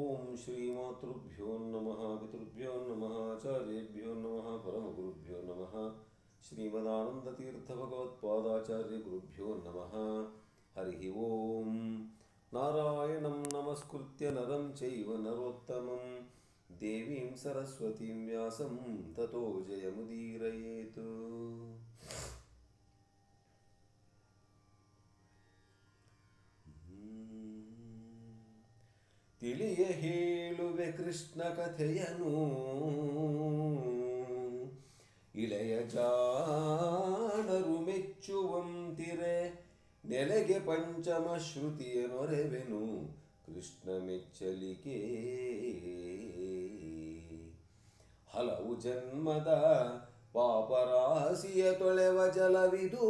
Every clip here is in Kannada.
ಓಂ ಶ್ರೀಮಾತೃಭ್ಯೋ ನಮಃ ಪಿತೃಭ್ಯೋ ನಮಃ ಆಚಾರ್ಯೇಭ್ಯೋ ನಮಃ ಪರಮಗುರುಭ್ಯೋ ನಮಃ ಶ್ರೀಮದಾನಂದತೀರ್ಥಭಗವತ್ಪಾದಾಚಾರ್ಯ ಗುರುಭ್ಯೋ ನಮಃ. ಹರಿ ಓಂ. ನಾರಾಯಣಂ ನಮಸ್ಕೃತ್ಯ ನರಂ ಚೈವ ನರೋತ್ತಮಂ ದೇವೀಂ ಸರಸ್ವತೀಂ ವ್ಯಾಸಂ ತತೋ ಜಯಮುದೀರಯೇತ್. ತಿಳಿಯ ಹೇಳುವೆ ಕೃಷ್ಣ ಕಥೆಯನು, ಇಳೆಯ ಜಾಣರು ಮೆಚ್ಚುವಂತಿರೆ ನೆಲೆಗೆ ಪಂಚಮ ಶ್ರುತಿಯ ನೊರೆವೆನು ಕೃಷ್ಣ ಮೆಚ್ಚಲಿಕೆ. ಹಲವು ಜನ್ಮದ ಪಾಪರಾಶಿಯ ತೊಳೆವ ಜಲವಿದು,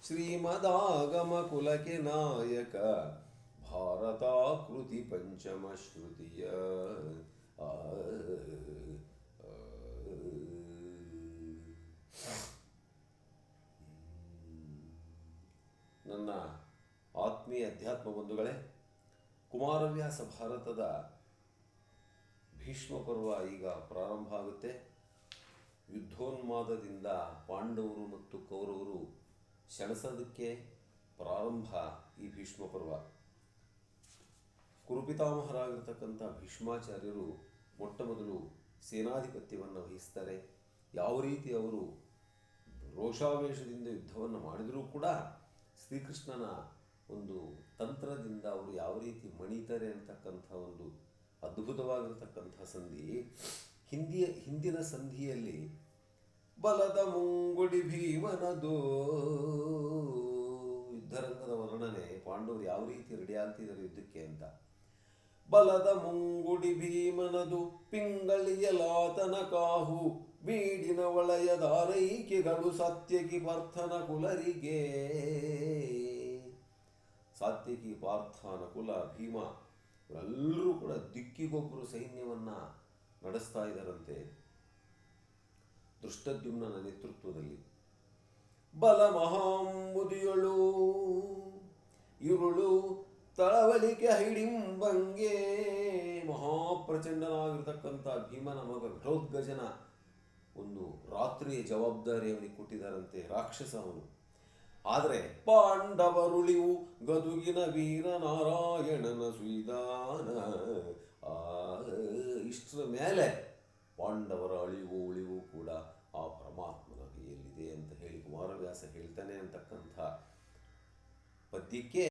ಶ್ರೀಮದಾಗಮ ಕುಲಕ್ಕೆ ನಾಯಕ ಭಾರತಾಕೃತಿ ಪಂಚಮ ಶ್ರುತಿಯ. ನನ್ನ ಆತ್ಮೀಯ ಅಧ್ಯಾತ್ಮ ಬಂಧುಗಳೇ, ಕುಮಾರವ್ಯಾಸ ಭಾರತದ ಭೀಷ್ಮ ಪರ್ವ ಈಗ ಪ್ರಾರಂಭ ಆಗುತ್ತೆ. ಯುದ್ಧೋನ್ಮಾದದಿಂದ ಪಾಂಡವರು ಮತ್ತು ಕೌರವರು ಸೆಣಸೋದಕ್ಕೆ ಪ್ರಾರಂಭ ಈ ಭೀಷ್ಮ ಪರ್ವ. ಕುರುಪಿತಾಮಹರಾಗಿರ್ತಕ್ಕಂಥ ಭೀಷ್ಮಾಚಾರ್ಯರು ಮೊಟ್ಟ ಮೊದಲು ಸೇನಾಧಿಪತ್ಯವನ್ನು ವಹಿಸ್ತಾರೆ. ಯಾವ ರೀತಿ ಅವರು ರೋಷಾವೇಶದಿಂದ ಯುದ್ಧವನ್ನು ಮಾಡಿದರೂ ಕೂಡ ಶ್ರೀಕೃಷ್ಣನ ಒಂದು ತಂತ್ರದಿಂದ ಅವರು ಯಾವ ರೀತಿ ಮಣಿತಾರೆ ಅಂತಕ್ಕಂಥ ಒಂದು ಅದ್ಭುತವಾಗಿರ್ತಕ್ಕಂಥ ಸಂಧಿ. ಹಿಂದಿನ ಸಂಧಿಯಲ್ಲಿ ಬಲದ ಮುಂಗುಡಿ ಭೀಮನದು ಯುದ್ಧರಂಗದ ವರ್ಣನೆ, ಪಾಂಡವರು ಯಾವ ರೀತಿ ರೆಡಿ ಆಗ್ತಿದ್ದಾರೆ ಯುದ್ಧಕ್ಕೆ ಅಂತ. ಬಲದ ಮುಂಗುಡಿ ಭೀಮನದು ಪಿಂಗಳಿಯಲಾತನ ಕಾಹು ಬೀಡಿನ ಒಳೆಯದಾರೈಕೆಗಳು ಸಾತ್ಯಕಿ ಪಾರ್ಥನ ಕುಲರಿಗೆ. ಸಾತ್ಯಕಿ ಪಾರ್ಥ ನಕುಲ ಭೀಮ ಇವರೆಲ್ಲರೂ ಕೂಡ ದಿಕ್ಕಿಗೊಬ್ಬರು ಸೈನ್ಯವನ್ನು ನಡೆಸ್ತಾ ಇದ್ದಾರಂತೆ ದೃಷ್ಟದ್ಯುಮ್ನನ ನೇತೃತ್ವದಲ್ಲಿ. ಬಲ ಮಹಾಂಬುದಿಯಳು ಇರುಳು ತಳವಳಿಕೆ ಹಿಡಿಂಬಂಗೆ. ಮಹಾಪ್ರಚಂಡನಾಗಿರ್ತಕ್ಕಂಥ ಭೀಮನ ಮಗ ಘಟೋದ್ಗಜನ ಒಂದು ರಾತ್ರಿಯ ಜವಾಬ್ದಾರಿ ಅವನಿಗೆ ಕೊಟ್ಟಿದ್ದಾರಂತೆ. ರಾಕ್ಷಸ ಅವನು. ಆದರೆ ಪಾಂಡವರುಳಿವು ಗದುಗಿನ ವೀರ ನಾರಾಯಣನ ಸುಯಿದಾನ. ಇಷ್ಟರ ಮೇಲೆ ಪಾಂಡವರ ಉಳಿವು ಕೂಡ ಆ ಪರಮಾತ್ಮನ ಕೈಯಲ್ಲಿದೆ ಅಂತ ಹೇಳಿ ಕುಮಾರವ್ಯಾಸ ಹೇಳ್ತಾನೆ ಅಂತಕ್ಕಂಥ ಪದ್ಯಕ್ಕೆ